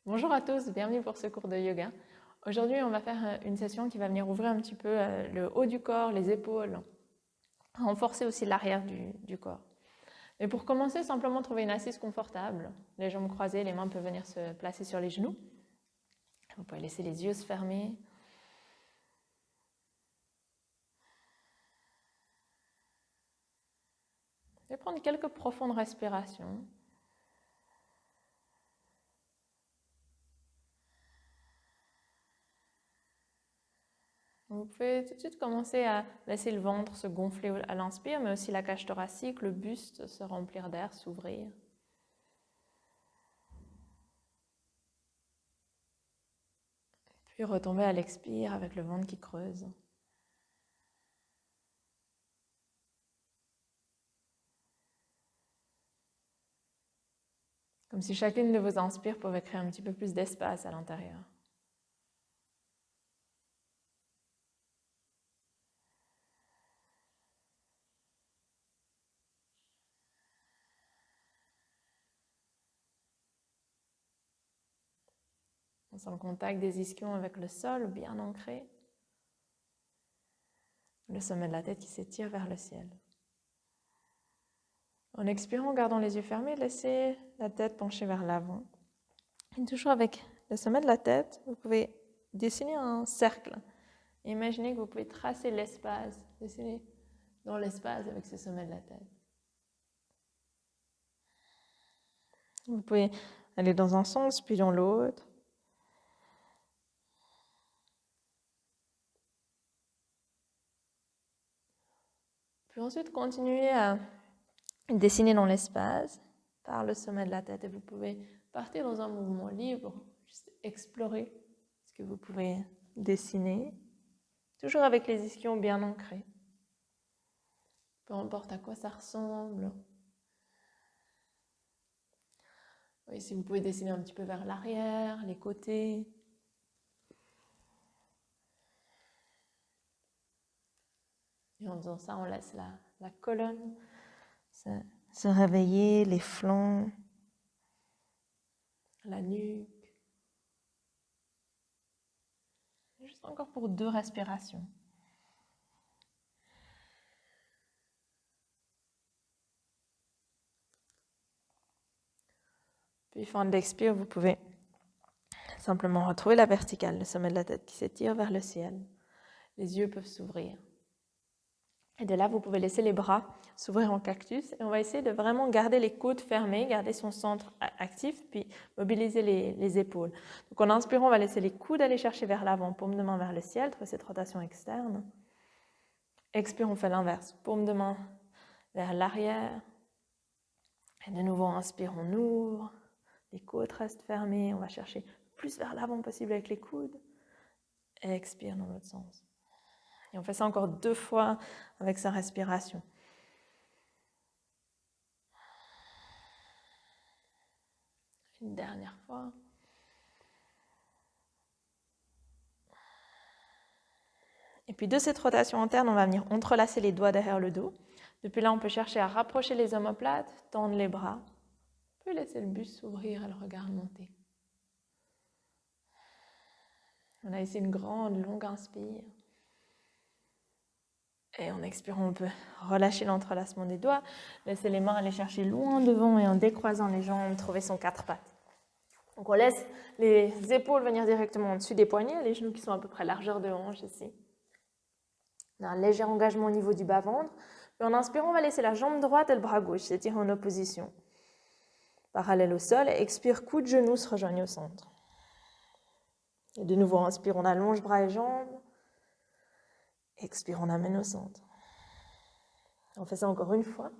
Bonjour à tous, bienvenue pour ce cours de yoga. Aujourd'hui, on va faire une session qui va venir ouvrir un petit peu le haut du corps, les épaules, renforcer aussi l'arrière du corps. Mais pour commencer, simplement trouver une assise confortable. Les jambes croisées, les mains peuvent venir se placer sur les genoux. Vous pouvez laisser les yeux se fermer. Et prendre quelques profondes respirations. Vous pouvez tout de suite commencer à laisser le ventre se gonfler à l'inspire, mais aussi la cage thoracique, le buste se remplir d'air, s'ouvrir. Puis retomber à l'expire avec le ventre qui creuse. Comme si chacune de vos inspires pouvait créer un petit peu plus d'espace à l'intérieur. On sent le contact des ischions avec le sol bien ancré. Le sommet de la tête qui s'étire vers le ciel. En expirant, gardant les yeux fermés, laissez la tête pencher vers l'avant. Et toujours avec le sommet de la tête, vous pouvez dessiner un cercle. Imaginez que vous pouvez tracer l'espace, dessiner dans l'espace avec ce sommet de la tête. Vous pouvez aller dans un sens, puis dans l'autre. Puis ensuite, continuez à dessiner dans l'espace par le sommet de la tête. Et vous pouvez partir dans un mouvement libre, juste explorer ce que vous pouvez dessiner, toujours avec les ischions bien ancrés. Peu importe à quoi ça ressemble. Oui, si vous pouvez dessiner un petit peu vers l'arrière, les côtés. Et en faisant ça, on laisse la colonne se réveiller, les flancs, la nuque. Juste encore pour 2 respirations. Puis fin de l'expire, vous pouvez simplement retrouver la verticale, le sommet de la tête qui s'étire vers le ciel. Les yeux peuvent s'ouvrir. Et de là, vous pouvez laisser les bras s'ouvrir en cactus. Et on va essayer de vraiment garder les côtes fermées, garder son centre actif, puis mobiliser les épaules. Donc en inspirant, on va laisser les coudes aller chercher vers l'avant, paume de main vers le ciel, trouver cette rotation externe. Expire, on fait l'inverse, paume de main vers l'arrière. Et de nouveau, inspire, on ouvre. Les côtes restent fermées. On va chercher plus vers l'avant possible avec les coudes. Et expire dans l'autre sens. Et on fait ça encore 2 fois avec sa respiration. Une dernière fois. Et puis de cette rotation interne, on va venir entrelacer les doigts derrière le dos. Depuis là, on peut chercher à rapprocher les omoplates, tendre les bras. On peut laisser le buste s'ouvrir et le regard monter. On a ici une grande, longue inspire. Et en expirant, on peut relâcher l'entrelacement des doigts, laisser les mains aller chercher loin devant et en décroisant les jambes, trouver son 4 pattes. Donc on laisse les épaules venir directement au-dessus des poignets, les genoux qui sont à peu près largeur de hanche ici. On a un léger engagement au niveau du bas-ventre. Puis en inspirant, on va laisser la jambe droite et le bras gauche s'étirer en opposition. Parallèle au sol, expire, coude, genoux se rejoignent au centre. Et de nouveau, inspire, on allonge bras et jambes. Expire, on amène au centre. On fait ça encore une fois.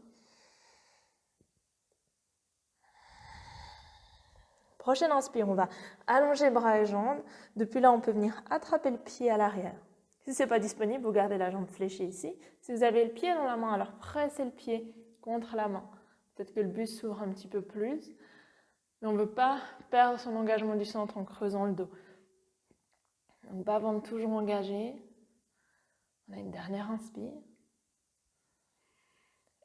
Prochaine inspire, on va allonger bras et jambes. Depuis là, on peut venir attraper le pied à l'arrière. Si ce n'est pas disponible, vous gardez la jambe fléchie ici. Si vous avez le pied dans la main, alors pressez le pied contre la main. Peut-être que le buste s'ouvre un petit peu plus. Mais on ne veut pas perdre son engagement du centre en creusant le dos. Donc, bas-ventre toujours engagé. On a une dernière inspire.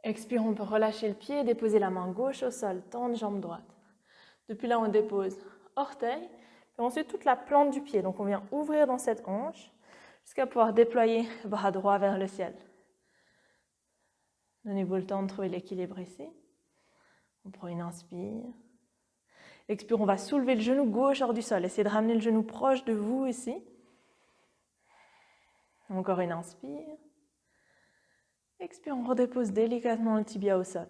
Expire, on peut relâcher le pied, déposer la main gauche au sol, tendre jambe droite. Depuis là, on dépose orteil, puis ensuite toute la plante du pied. Donc on vient ouvrir dans cette hanche jusqu'à pouvoir déployer le bras droit vers le ciel. Donnez-vous le temps de trouver l'équilibre ici. On prend une inspire. Expire, on va soulever le genou gauche hors du sol. Essayez de ramener le genou proche de vous ici. Encore une inspire. Expire, on redépose délicatement le tibia au sol.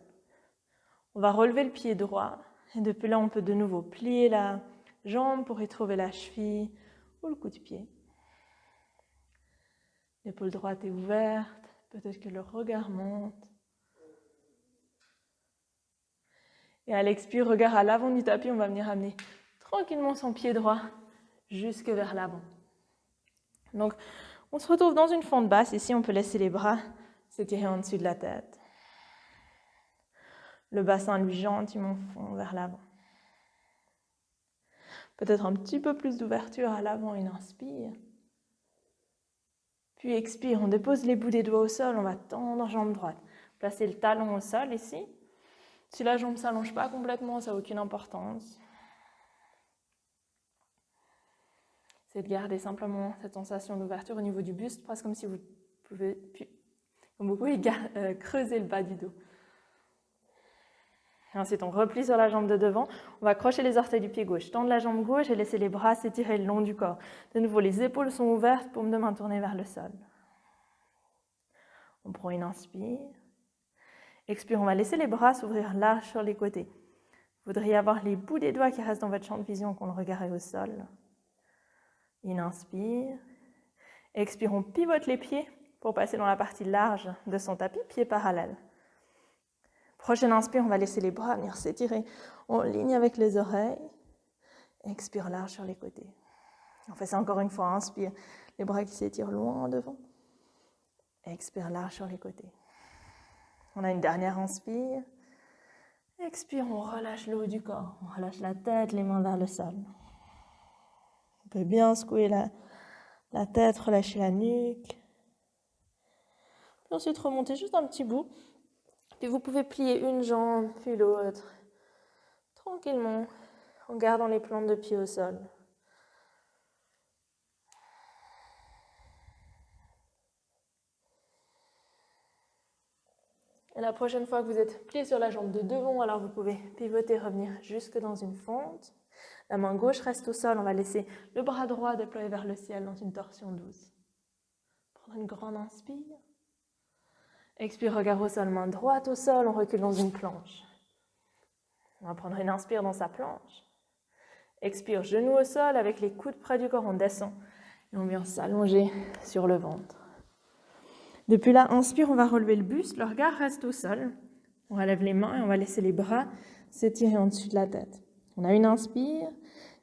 On va relever le pied droit. Et depuis là, on peut de nouveau plier la jambe pour y trouver la cheville ou le coup de pied. L'épaule droite est ouverte. Peut-être que le regard monte. Et à l'expire, regard à l'avant du tapis, on va venir amener tranquillement son pied droit jusque vers l'avant. Donc, on se retrouve dans une fente basse. Ici, on peut laisser les bras s'étirer en dessus de la tête. Le bassin, lui, gentiment fond vers l'avant. Peut-être un petit peu plus d'ouverture à l'avant, une inspire. Puis expire, on dépose les bouts des doigts au sol, on va tendre jambe droite. Placez le talon au sol ici. Si la jambe ne s'allonge pas complètement, ça n'a aucune importance. C'est de garder simplement cette sensation d'ouverture au niveau du buste, presque comme si vous pouvez creuser le bas du dos. Et ensuite, on replie sur la jambe de devant. On va crocher les orteils du pied gauche, tendre la jambe gauche et laisser les bras s'étirer le long du corps. De nouveau, les épaules sont ouvertes, paume de main tournée vers le sol. On prend une inspire. Expire, on va laisser les bras s'ouvrir large sur les côtés. Vous voudriez avoir les bouts des doigts qui restent dans votre champ de vision quand le regard est au sol. Une inspire. Expire, on pivote les pieds pour passer dans la partie large de son tapis, pieds parallèles. Prochaine inspire, on va laisser les bras venir s'étirer en ligne avec les oreilles. Expire large sur les côtés. On fait ça encore une fois. Inspire, les bras qui s'étirent loin en devant. Expire large sur les côtés. On a une dernière inspire. Expire, on relâche le haut du corps. On relâche la tête, les mains vers le sol. On peut bien secouer la tête, relâcher la nuque. Puis ensuite remonter juste un petit bout. Puis vous pouvez plier une jambe, puis l'autre, tranquillement, en gardant les plantes de pied au sol. Et la prochaine fois que vous êtes plié sur la jambe de devant, alors vous pouvez pivoter, revenir jusque dans une fente. La main gauche reste au sol, on va laisser le bras droit déployer vers le ciel dans une torsion douce. Prendre une grande inspire. Expire, regard au sol, main droite au sol, on recule dans une planche. On va prendre une inspire dans sa planche. Expire, genou au sol, avec les coudes près du corps, on descend. Et on vient s'allonger sur le ventre. Depuis là, inspire, on va relever le buste, le regard reste au sol. On relève les mains et on va laisser les bras s'étirer en dessus de la tête. On a une inspire.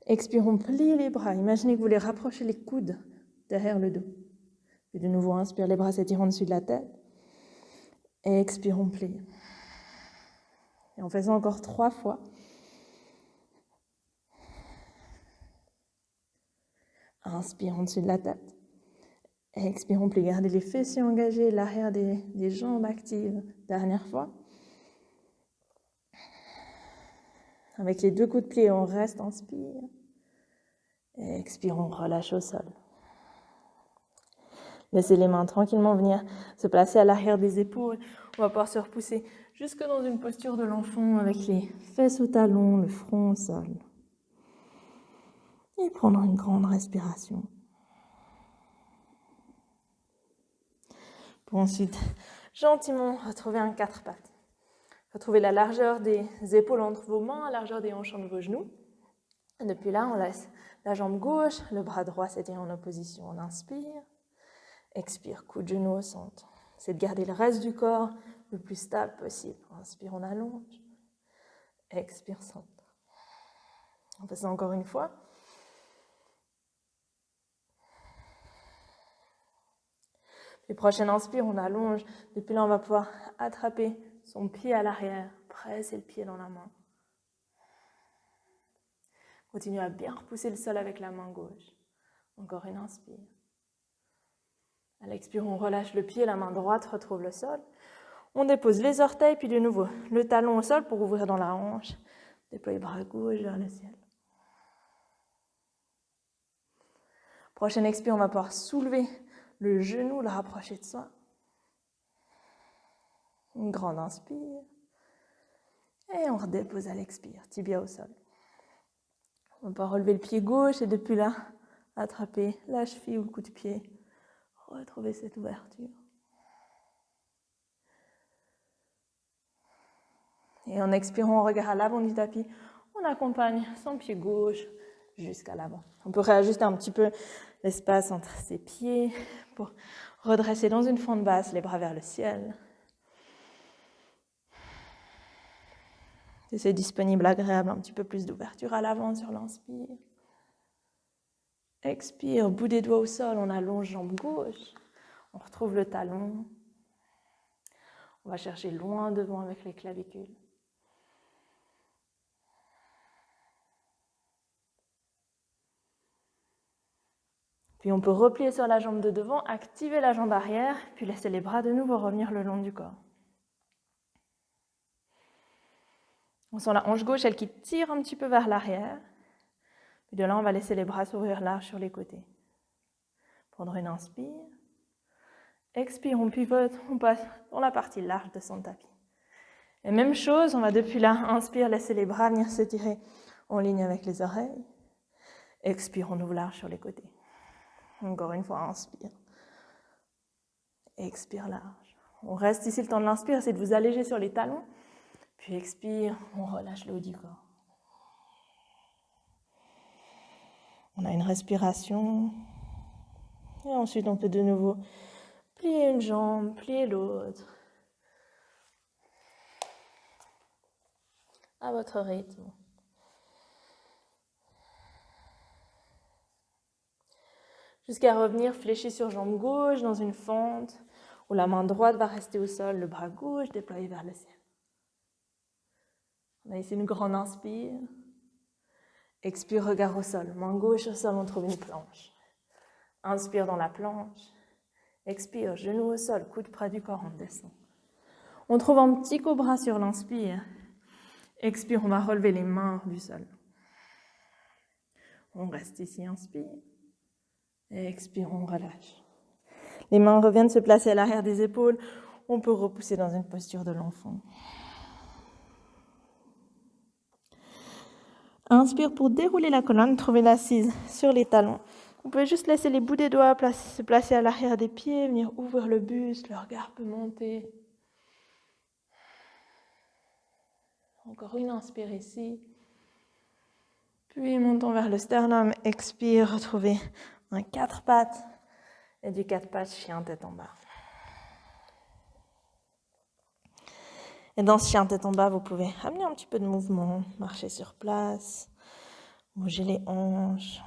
Expire, on plie les bras. Imaginez que vous voulez rapprocher les coudes derrière le dos. Puis de nouveau, inspire, les bras s'étirent en dessus de la tête. Et expire, on plie. Et on fait ça encore 3 fois. Inspire en dessus de la tête. Et expire, on plie. Gardez les fessiers engagés, l'arrière des jambes actives. Dernière fois. Avec les 2 coups de pied, on reste, inspire. Et expire, on relâche au sol. Laissez les mains tranquillement venir se placer à l'arrière des épaules. On va pouvoir se repousser jusque dans une posture de l'enfant avec les fesses au talon, le front au sol. Et prendre une grande respiration. Pour ensuite gentiment retrouver un 4 pattes. Retrouvez la largeur des épaules entre vos mains, la largeur des hanches entre vos genoux. Et depuis là, on laisse la jambe gauche, le bras droit s'étire en opposition. On inspire. Expire, coup de genou au centre. C'est de garder le reste du corps le plus stable possible. Inspire, on allonge. Expire, centre. On fait ça encore une fois. Puis prochaine inspire, on allonge. Depuis là, on va pouvoir attraper son pied à l'arrière, presser le pied dans la main. Continuez à bien repousser le sol avec la main gauche. Encore une inspire. À l'expire, on relâche le pied, la main droite retrouve le sol. On dépose les orteils, puis de nouveau le talon au sol pour ouvrir dans la hanche. Déployez le bras gauche vers le ciel. Prochaine expire, on va pouvoir soulever le genou, le rapprocher de soi. Une grande inspire. Et on redépose à l'expire, tibia au sol. On va pouvoir relever le pied gauche et depuis là, attraper la cheville ou le coup de pied. Retrouver cette ouverture. Et en expirant, on regarde à l'avant du tapis. On accompagne son pied gauche jusqu'à l'avant. On peut réajuster un petit peu l'espace entre ses pieds pour redresser dans une fente basse, les bras vers le ciel. Si c'est disponible, agréable, un petit peu plus d'ouverture à l'avant sur l'inspire. Expire, bout des doigts au sol, on allonge jambe gauche. On retrouve le talon. On va chercher loin devant avec les clavicules. Puis on peut replier sur la jambe de devant, activer la jambe arrière, puis laisser les bras de nouveau revenir le long du corps. On sent la hanche gauche, elle qui tire un petit peu vers l'arrière. Puis de là, on va laisser les bras s'ouvrir large sur les côtés. Prendre une inspire. Expire, on pivote, on passe dans la partie large de son tapis. Et même chose, on va depuis là, inspire, laisser les bras venir s'étirer en ligne avec les oreilles. Expire, on ouvre large sur les côtés. Encore une fois, inspire. Expire large. On reste ici le temps de l'inspire, c'est de vous alléger sur les talons. Puis expire, on relâche le haut du corps. On a une respiration. Et ensuite, on peut de nouveau plier une jambe, plier l'autre. À votre rythme. Jusqu'à revenir fléchi sur jambe gauche dans une fente où la main droite va rester au sol, le bras gauche déployé vers le ciel. On a ici une grande inspire. Expire, regard au sol. Main gauche au sol, on trouve une planche. Inspire dans la planche. Expire, genou au sol, coude près du corps, on descend. On trouve un petit cobra sur l'inspire. Expire, on va relever les mains du sol. On reste ici, inspire. Et expire, on relâche. Les mains reviennent se placer à l'arrière des épaules. On peut repousser dans une posture de l'enfant. Inspire pour dérouler la colonne, trouver l'assise sur les talons. Vous pouvez juste laisser les bouts des doigts se placer à l'arrière des pieds, venir ouvrir le buste, le regard peut monter. Encore une inspire ici. Puis montons vers le sternum, expire, retrouvez un 4 pattes. Et du 4 pattes, chien tête en bas. Et dans ce chien tête en bas, vous pouvez amener un petit peu de mouvement, marcher sur place, bouger les hanches.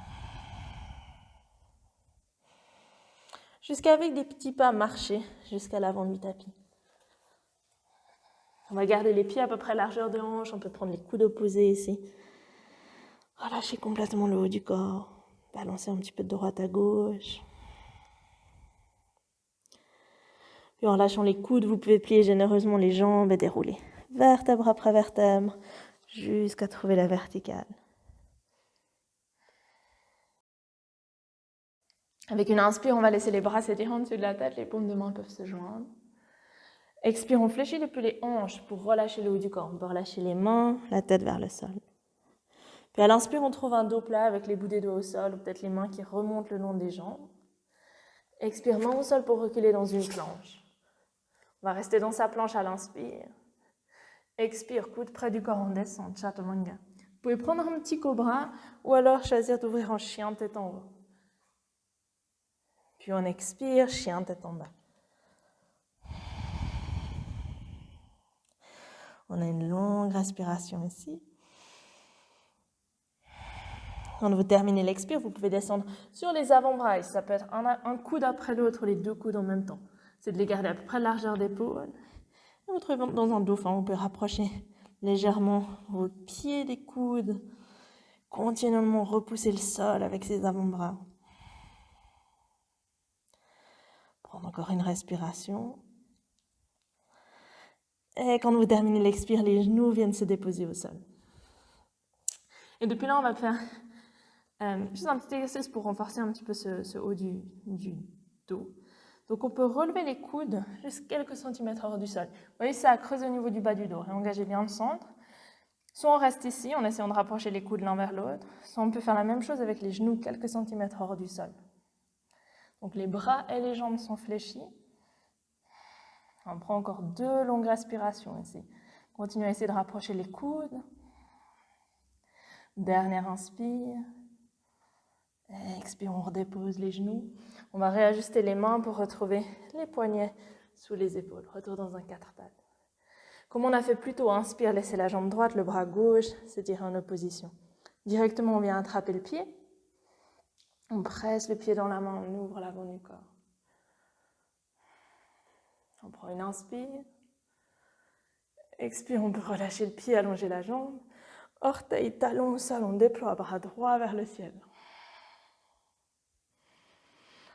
Jusqu'avec des petits pas marcher jusqu'à l'avant du tapis. On va garder les pieds à peu près largeur de hanche, on peut prendre les coudes opposés ici. Relâchez complètement le haut du corps, balancer un petit peu de droite à gauche. Puis en lâchant les coudes, vous pouvez plier généreusement les jambes et dérouler vertèbre après vertèbre jusqu'à trouver la verticale. Avec une inspire, on va laisser les bras s'étirer en dessus de la tête, les paumes de main peuvent se joindre. Expire, on fléchit depuis les hanches pour relâcher le haut du corps. On peut relâcher les mains, la tête vers le sol. Puis à l'inspire, on trouve un dos plat avec les bouts des doigts au sol, ou peut-être les mains qui remontent le long des jambes. Expire, main au sol pour reculer dans une planche. On va rester dans sa planche à l'inspire. Expire, coude près du corps en descente, chaturanga. Vous pouvez prendre un petit cobra ou alors choisir d'ouvrir en chien tête en haut. Puis on expire, chien tête en bas. On a une longue respiration ici. Quand vous terminez l'expire, vous pouvez descendre sur les avant-bras. Ça peut être un coude après l'autre, les deux coudes en même temps. C'est de les garder à peu près largeur d'épaule. Vous trouvez dans un dauphin, vous pouvez rapprocher légèrement vos pieds des coudes. Continuellement repousser le sol avec ses avant-bras. Prendre encore une respiration. Et quand vous terminez l'expire, les genoux viennent se déposer au sol. Et depuis là, on va faire Juste un petit exercice pour renforcer un petit peu ce haut du dos. Donc on peut relever les coudes juste quelques centimètres hors du sol. Vous voyez, ça a creusé au niveau du bas du dos. Réengagez bien le centre. Soit on reste ici en essayant de rapprocher les coudes l'un vers l'autre, soit on peut faire la même chose avec les genoux quelques centimètres hors du sol. Donc les bras et les jambes sont fléchis. On prend encore 2 longues respirations ici. Continuez à essayer de rapprocher les coudes. Dernière inspire. Expire, on redépose les genoux. On va réajuster les mains pour retrouver les poignets sous les épaules. Retour dans un 4 pattes. Comme on a fait plus tôt, inspire, laissez la jambe droite, le bras gauche s'étirer en opposition. Directement, on vient attraper le pied. On presse le pied dans la main, on ouvre l'avant du corps. On prend une inspire. Expire, on peut relâcher le pied, allonger la jambe. Orteil, talon au sol, on déploie, bras droit vers le ciel.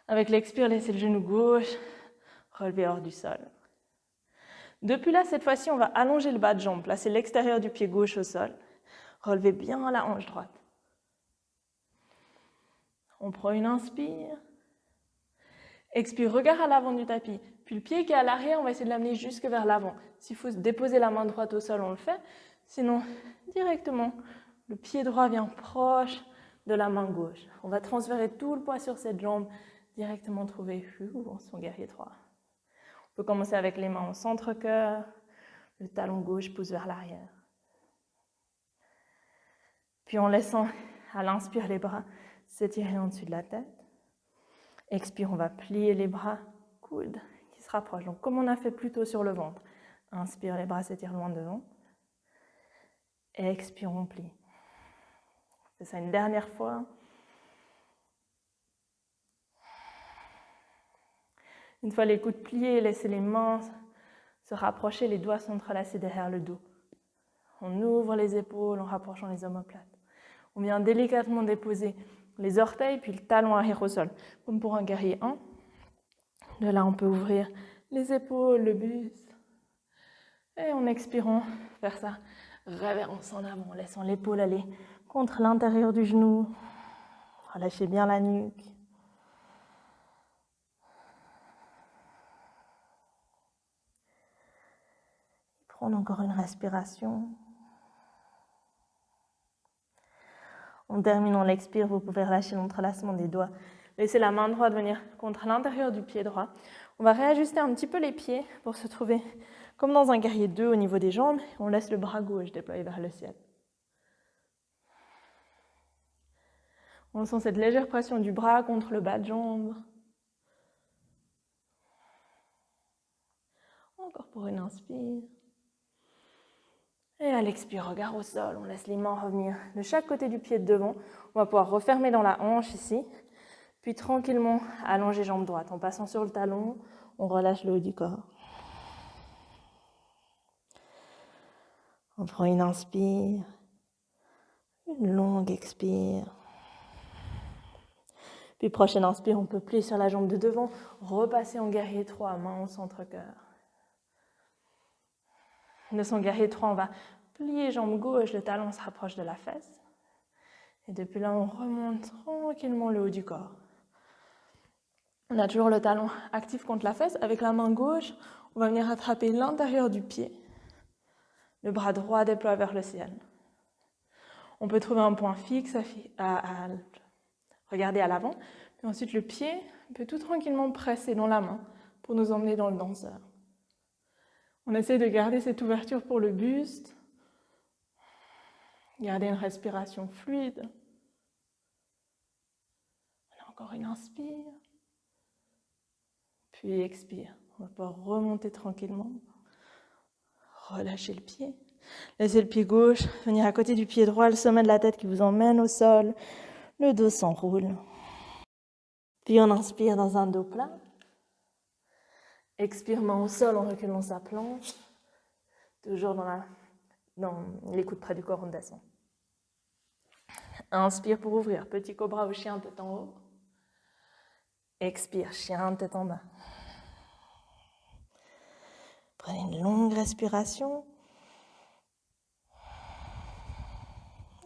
Avec l'expire, laissez le genou gauche relever hors du sol. Depuis là, cette fois-ci, on va allonger le bas de jambe, placer l'extérieur du pied gauche au sol. Relevez bien la hanche droite. On prend une inspire. Expire, regard à l'avant du tapis. Puis le pied qui est à l'arrière, on va essayer de l'amener jusque vers l'avant. S'il faut déposer la main droite au sol, on le fait. Sinon, directement, le pied droit vient proche de la main gauche. On va transférer tout le poids sur cette jambe, directement trouver son guerrier 3. On peut commencer avec les mains au centre-cœur. Le talon gauche pousse vers l'arrière. Puis en laissant à l'inspire les bras s'étirer en dessus de la tête. Expire, on va plier les bras, coudes qui se rapprochent. Donc comme on a fait plus tôt sur le ventre. Inspire, les bras s'étirent loin devant. Expire, on plie. C'est ça une dernière fois. Une fois les coudes pliés, laissez les mains se rapprocher, les doigts s'entrelacer derrière le dos. On ouvre les épaules en rapprochant les omoplates. On vient délicatement déposer les orteils puis le talon arrière au sol, comme pour un guerrier 1. De là, on peut ouvrir les épaules, le buste. Et en expirant, faire ça, révérence en avant, laissant l'épaule aller contre l'intérieur du genou. Relâchez bien la nuque. Prendre encore une respiration. En terminant l'expire, vous pouvez relâcher l'entrelacement des doigts. Laissez la main droite venir contre l'intérieur du pied droit. On va réajuster un petit peu les pieds pour se trouver comme dans un guerrier 2 au niveau des jambes. On laisse le bras gauche déployé vers le ciel. On sent cette légère pression du bras contre le bas de jambe. Encore pour une inspire. Et à l'expire, regard au sol, on laisse les mains revenir de chaque côté du pied de devant. On va pouvoir refermer dans la hanche ici, puis tranquillement allonger jambe droite. En passant sur le talon, on relâche le haut du corps. On prend une inspire, une longue expire. Puis prochaine inspire, on peut plier sur la jambe de devant, repasser en guerrier 3, main au centre-cœur. De son guerrier 3, on va plier jambe gauche, le talon se rapproche de la fesse. Et depuis là, on remonte tranquillement le haut du corps. On a toujours le talon actif contre la fesse. Avec la main gauche, on va venir attraper l'intérieur du pied. Le bras droit déploie vers le ciel. On peut trouver un point fixe à regarder à l'avant. Puis ensuite, le pied peut tout tranquillement presser dans la main pour nous emmener dans le danseur. On essaie de garder cette ouverture pour le buste. Garder une respiration fluide. On a encore une inspire. Puis expire. On va pouvoir remonter tranquillement. Relâchez le pied. Laissez le pied gauche venir à côté du pied droit, le sommet de la tête qui vous emmène au sol. Le dos s'enroule. Puis on inspire dans un dos plat. Expire main au sol en reculant sa planche. Toujours dans les coudes près du corps, on descend. Inspire pour ouvrir. Petit cobra ou chien tête en haut. Expire, chien tête en bas. Prenez une longue respiration.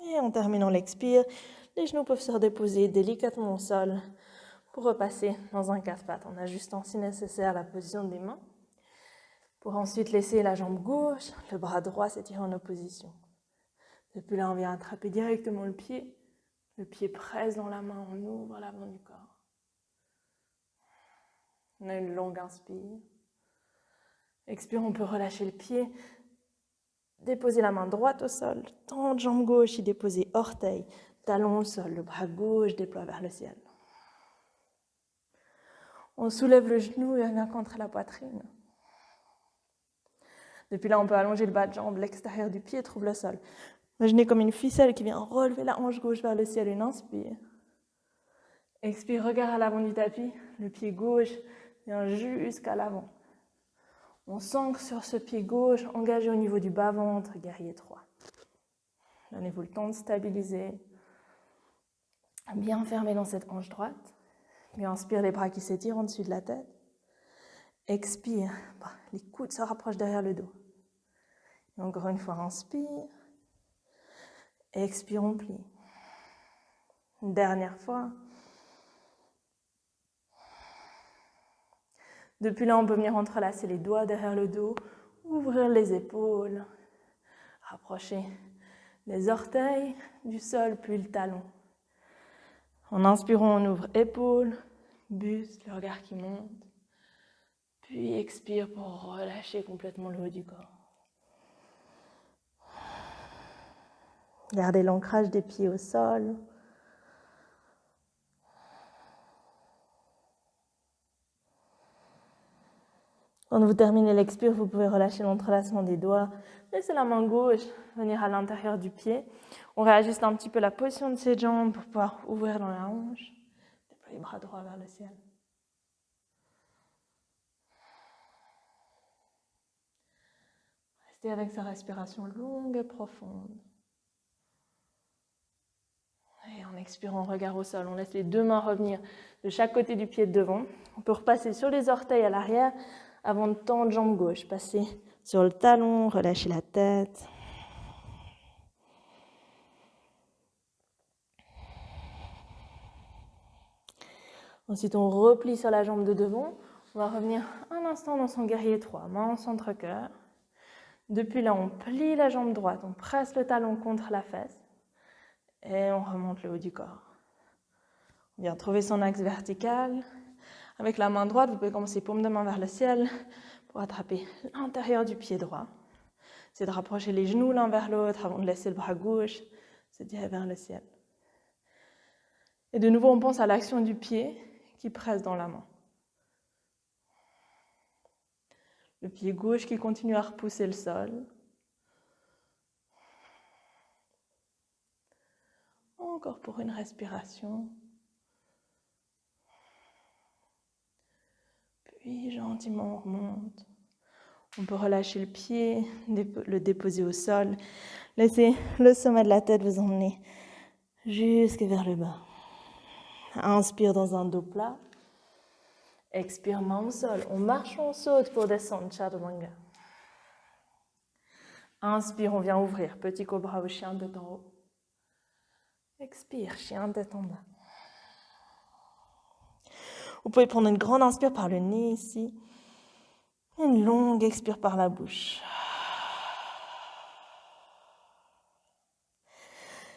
Et en terminant l'expire, Les genoux peuvent se redéposer délicatement au sol pour repasser dans un quatre-pattes en ajustant si nécessaire la position des mains. Pour ensuite laisser la jambe gauche, le bras droit s'étirer en opposition. Depuis là, on vient attraper directement le pied. Le pied presse dans la main, on ouvre l'avant du corps. On a une longue inspire. Expire, on peut relâcher le pied. Déposer la main droite au sol, tendre jambe gauche, y déposer orteil, talon au sol, le bras gauche déploie vers le ciel. On soulève le genou et vient contre la poitrine. Depuis là, on peut allonger le bas de jambe, l'extérieur du pied trouve le sol. Imaginez comme une ficelle qui vient relever la hanche gauche vers le ciel, une inspire. Expire, regard à l'avant du tapis, le pied gauche vient jusqu'à l'avant. On s'ancre sur ce pied gauche, engagé au niveau du bas-ventre, guerrier 3. Donnez-vous le temps de stabiliser. Bien fermé dans cette hanche droite. Puis inspire, les bras qui s'étirent en dessus de la tête. Expire, les coudes se rapprochent derrière le dos. Et encore une fois, inspire. Expire, on plie. Une dernière fois. Depuis là, on peut venir entrelacer les doigts derrière le dos, ouvrir les épaules, rapprocher les orteils du sol, puis le talon. En inspirant, on ouvre épaules, buste, le regard qui monte. Puis expire pour relâcher complètement le haut du corps. Gardez l'ancrage des pieds au sol. Quand vous terminez l'expire, vous pouvez relâcher l'entrelacement des doigts. Laissez la main gauche venir à l'intérieur du pied. On réajuste un petit peu la position de ses jambes pour pouvoir ouvrir dans la hanche. Déployez les bras droits vers le ciel. Restez avec sa respiration longue et profonde. Et en expirant, regard au sol, on laisse les deux mains revenir de chaque côté du pied de devant. On peut repasser sur les orteils à l'arrière avant de tendre jambe gauche. Passer sur le talon, relâcher la tête. Ensuite, on replie sur la jambe de devant. On va revenir un instant dans son guerrier 3, main en centre-cœur. Depuis là, on plie la jambe droite, on presse le talon contre la fesse et on remonte le haut du corps. On vient trouver son axe vertical. Avec la main droite, vous pouvez commencer paume de main vers le ciel pour attraper l'intérieur du pied droit. C'est de rapprocher les genoux l'un vers l'autre avant de laisser le bras gauche se diriger vers le ciel. Et de nouveau, on pense à l'action du pied qui presse dans la main. Le pied gauche qui continue à repousser le sol. Encore pour une respiration. Puis gentiment on remonte. On peut relâcher le pied, le déposer au sol. Laissez le sommet de la tête vous emmener jusque vers le bas. Inspire dans un dos plat. Expire, main au sol. On marche, on saute pour descendre, Chaturanga. Inspire, on vient ouvrir. Petit cobra au chien tête en haut. Expire, chien tête en bas. Vous pouvez prendre une grande inspire par le nez ici. Une longue expire par la bouche.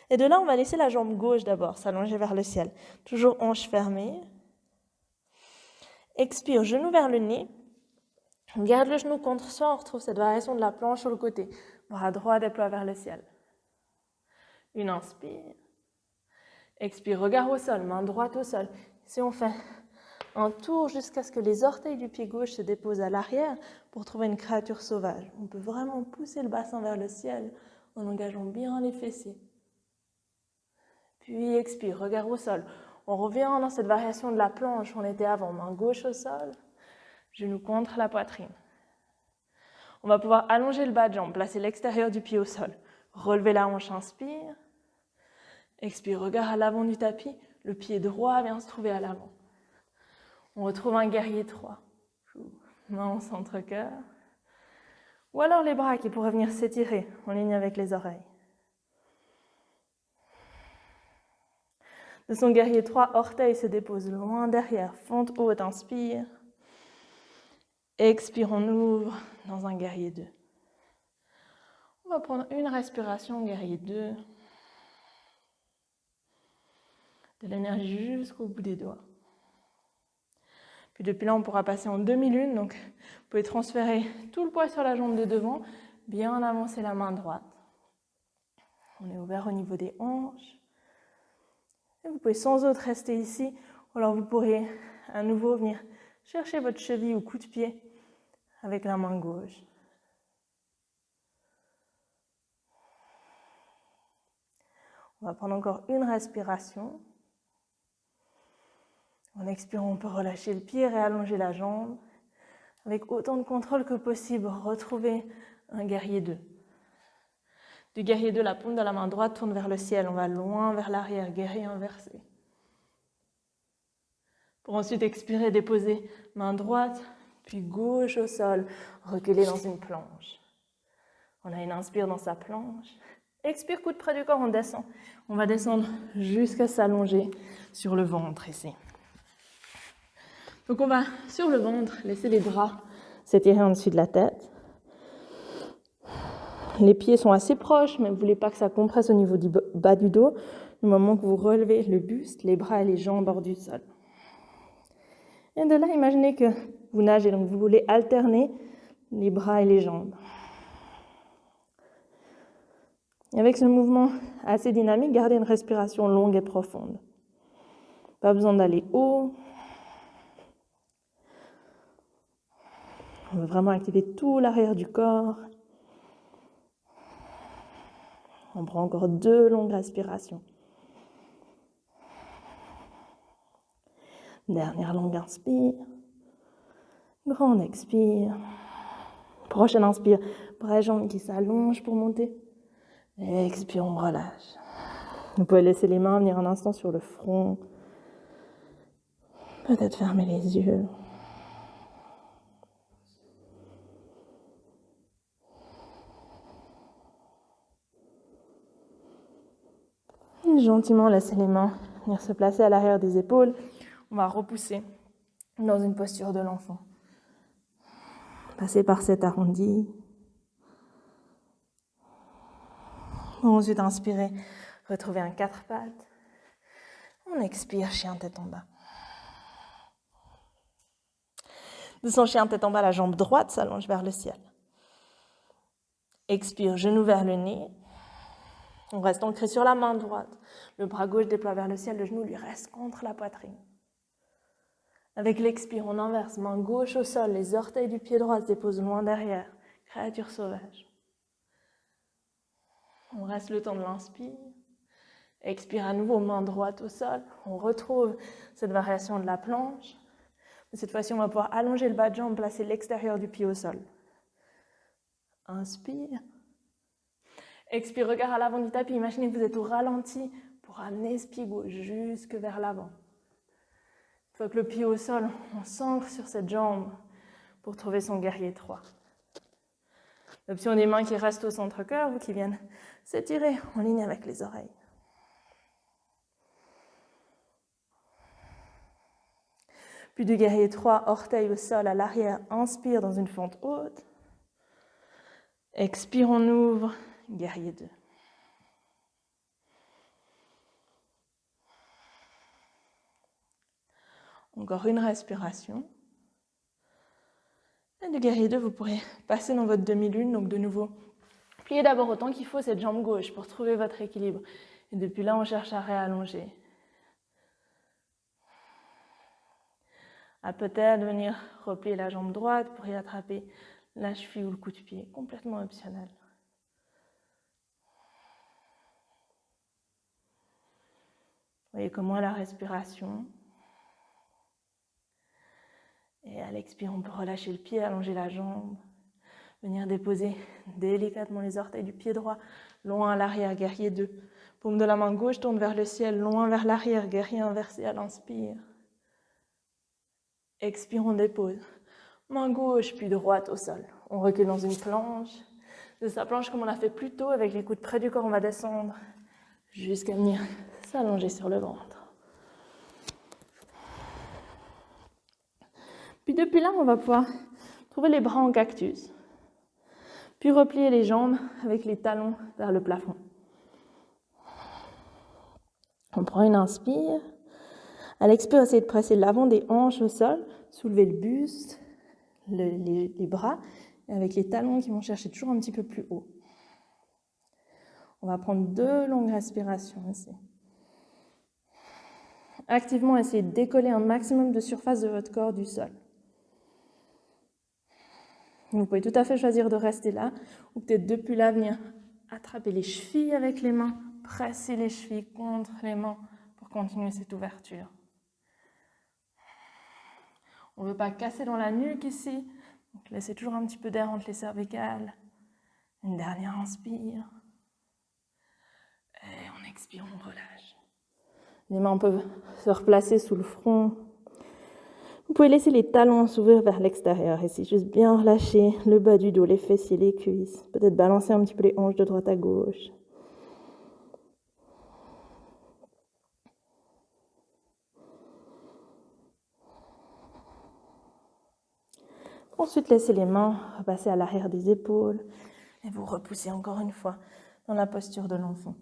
Et de là, on va laisser la jambe gauche d'abord, s'allonger vers le ciel. Toujours hanche fermée. Expire, genou vers le nez. On garde le genou contre soi, on retrouve cette variation de la planche sur le côté. Bras droit déploie vers le ciel. Une inspire. Expire, regard au sol, main droite au sol. Si on fait un tour jusqu'à ce que les orteils du pied gauche se déposent à l'arrière pour trouver une créature sauvage. On peut vraiment pousser le bassin vers le ciel en engageant bien les fessiers. Puis expire, regard au sol. On revient dans cette variation de la planche où on était avant. Main gauche au sol, genou contre la poitrine. On va pouvoir allonger le bas de jambe, placer l'extérieur du pied au sol. Relever la hanche, inspire. Expire, regard à l'avant du tapis. Le pied droit vient se trouver à l'avant. On retrouve un guerrier 3. Main en centre-cœur. Ou alors les bras qui pourraient venir s'étirer en ligne avec les oreilles. De son guerrier 3, orteil se dépose loin derrière, fente haute, inspire. Expire, on ouvre dans un guerrier 2. On va prendre une respiration, guerrier 2. De l'énergie jusqu'au bout des doigts. Puis depuis là, on pourra passer en demi-lune. Donc, vous pouvez transférer tout le poids sur la jambe de devant, bien avancer la main droite. On est ouvert au niveau des hanches. Et vous pouvez sans autre rester ici. Ou alors vous pourriez à nouveau venir chercher votre cheville ou coup de pied avec la main gauche. On va prendre encore une respiration. En expirant, on peut relâcher le pied, réallonger la jambe. Avec autant de contrôle que possible, retrouver un guerrier 2. Du guerrier 2, la paume de la main droite tourne vers le ciel. On va loin vers l'arrière, guerrier inversé. Pour ensuite expirer, déposer main droite, puis gauche au sol, reculer dans une planche. On a une inspire dans sa planche. Expire, coude près du corps, on descend. On va descendre jusqu'à s'allonger sur le ventre ici. Donc on va, sur le ventre, laisser les bras s'étirer en dessus de la tête. Les pieds sont assez proches, mais vous ne voulez pas que ça compresse au niveau du bas du dos. Du moment que vous relevez le buste, les bras et les jambes hors du sol. Et de là, imaginez que vous nagez, donc vous voulez alterner les bras et les jambes. Et avec ce mouvement assez dynamique, gardez une respiration longue et profonde. Pas besoin d'aller haut. On veut vraiment activer tout l'arrière du corps. On prend encore 2 longues respirations. Dernière longue inspire. Grande expire. Prochaine inspire. Bras et jambes qui s'allongent pour monter. Expire, on relâche. Vous pouvez laisser les mains venir un instant sur le front. Peut-être fermer les yeux. Et gentiment, laissez les mains venir se placer à l'arrière des épaules. On va repousser dans une posture de l'enfant. Passer par cet arrondi. Ensuite, inspirez, retrouvez un 4 pattes. On expire, chien tête en bas. De son chien tête en bas, la jambe droite s'allonge vers le ciel. Expire, genou vers le nez. On reste ancré sur la main droite. Le bras gauche déploie vers le ciel, le genou lui reste contre la poitrine. Avec l'expire, on inverse, main gauche au sol, les orteils du pied droit se déposent loin derrière. Créature sauvage. On reste le temps de l'inspire. Expire à nouveau, main droite au sol. On retrouve cette variation de la planche. Mais cette fois-ci, on va pouvoir allonger le bas de jambe, placer l'extérieur du pied au sol. Inspire. Expire, regard à l'avant du tapis. Imaginez que vous êtes au ralenti pour amener ce pied gauche jusque vers l'avant. Une fois que le pied au sol, on s'ancre sur cette jambe pour trouver son guerrier 3. L'option des mains qui restent au centre-cœur ou qui viennent s'étirer en ligne avec les oreilles. Puis du guerrier 3, orteil au sol à l'arrière, inspire dans une fente haute. Expire, on ouvre, guerrier 2. Encore une respiration. Et du guerrier 2, vous pourrez passer dans votre demi-lune, donc de nouveau. Pliez d'abord autant qu'il faut cette jambe gauche pour trouver votre équilibre. Et depuis là, on cherche à réallonger. À peut-être venir replier la jambe droite pour y attraper la cheville ou le coup de pied, complètement optionnel. Voyez comment la respiration. Et à l'expire, on peut relâcher le pied, allonger la jambe. Venir déposer délicatement les orteils du pied droit, loin à l'arrière, guerrier 2. Paume de la main gauche tourne vers le ciel, loin vers l'arrière, guerrier inversé à l'inspire. Expire, on dépose. Main gauche, puis droite au sol. On recule dans une planche. De sa planche, comme on l'a fait plus tôt, avec les coudes près du corps, on va descendre jusqu'à venir s'allonger sur le ventre. Puis depuis là, on va pouvoir trouver les bras en cactus. Puis replier les jambes avec les talons vers le plafond. On prend une inspire. À l'expire, essayez de presser l'avant des hanches au sol, soulever le buste, les bras, et avec les talons qui vont chercher toujours un petit peu plus haut. On va prendre 2 longues respirations ici. Activement, essayez de décoller un maximum de surface de votre corps du sol. Vous pouvez tout à fait choisir de rester là, ou peut-être depuis là venir attraper les chevilles avec les mains, presser les chevilles contre les mains pour continuer cette ouverture. On ne veut pas casser dans la nuque ici, donc laissez toujours un petit peu d'air entre les cervicales. Une dernière inspire. Et on expire, on relâche. Les mains peuvent se replacer sous le front. Vous pouvez laisser les talons s'ouvrir vers l'extérieur ici, juste bien relâcher le bas du dos, les fessiers, les cuisses. Peut-être balancer un petit peu les hanches de droite à gauche. Ensuite, laissez les mains repasser à l'arrière des épaules et vous repoussez encore une fois dans la posture de l'enfant.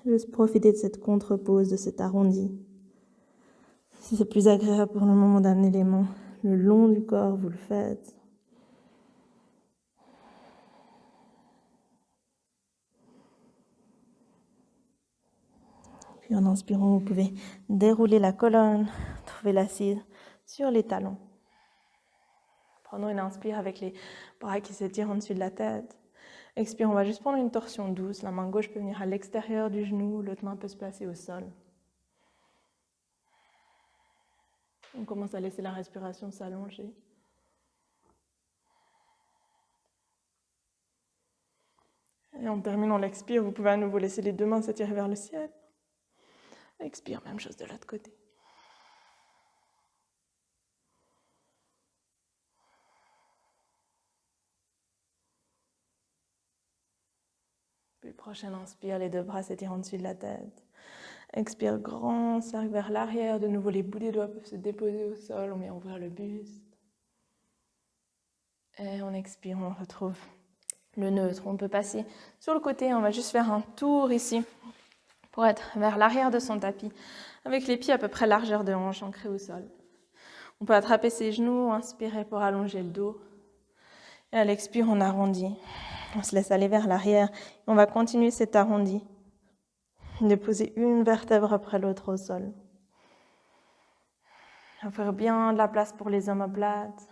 Juste profitez de cette contre-pose, de cet arrondi. Si c'est plus agréable pour le moment d'amener les mains le long du corps, vous le faites. Puis en inspirant, vous pouvez dérouler la colonne, trouver l'assise sur les talons. Prenons une inspire avec les bras qui s'étirent en dessus de la tête. Expire, on va juste prendre une torsion douce. La main gauche peut venir à l'extérieur du genou, l'autre main peut se placer au sol. On commence à laisser la respiration s'allonger. Et en terminant l'expire, vous pouvez à nouveau laisser les 2 mains s'étirer vers le ciel. Expire, même chose de l'autre côté. Puis prochaine inspire, les 2 bras s'étirent en dessus de la tête. Expire, grand cercle vers l'arrière. De nouveau, les bouts des doigts peuvent se déposer au sol. On vient ouvrir le buste. Et on expire, on retrouve le neutre. On peut passer sur le côté. On va juste faire un tour ici pour être vers l'arrière de son tapis, avec les pieds à peu près largeur de hanche ancrés au sol. On peut attraper ses genoux, inspirer pour allonger le dos. Et à l'expire, on arrondit. On se laisse aller vers l'arrière. On va continuer cet arrondi. Déposer une vertèbre après l'autre au sol. Faire bien de la place pour les omoplates.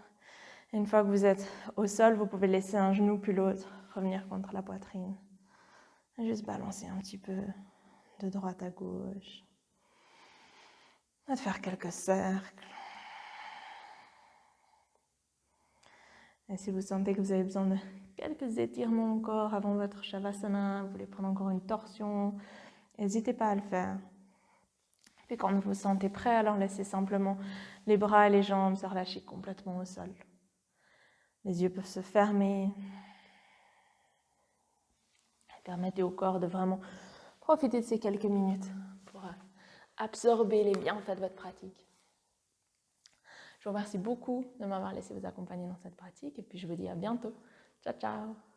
Et une fois que vous êtes au sol, vous pouvez laisser un genou puis l'autre revenir contre la poitrine. Et juste balancer un petit peu de droite à gauche. Et faire quelques cercles. Et si vous sentez que vous avez besoin de quelques étirements encore avant votre Shavasana, vous voulez prendre encore une torsion, n'hésitez pas à le faire. Puis quand vous vous sentez prêt, alors laissez simplement les bras et les jambes se relâcher complètement au sol. Les yeux peuvent se fermer. Permettez au corps de vraiment profiter de ces quelques minutes pour absorber les bienfaits de votre pratique. Je vous remercie beaucoup de m'avoir laissé vous accompagner dans cette pratique et puis je vous dis à bientôt. Ciao, ciao!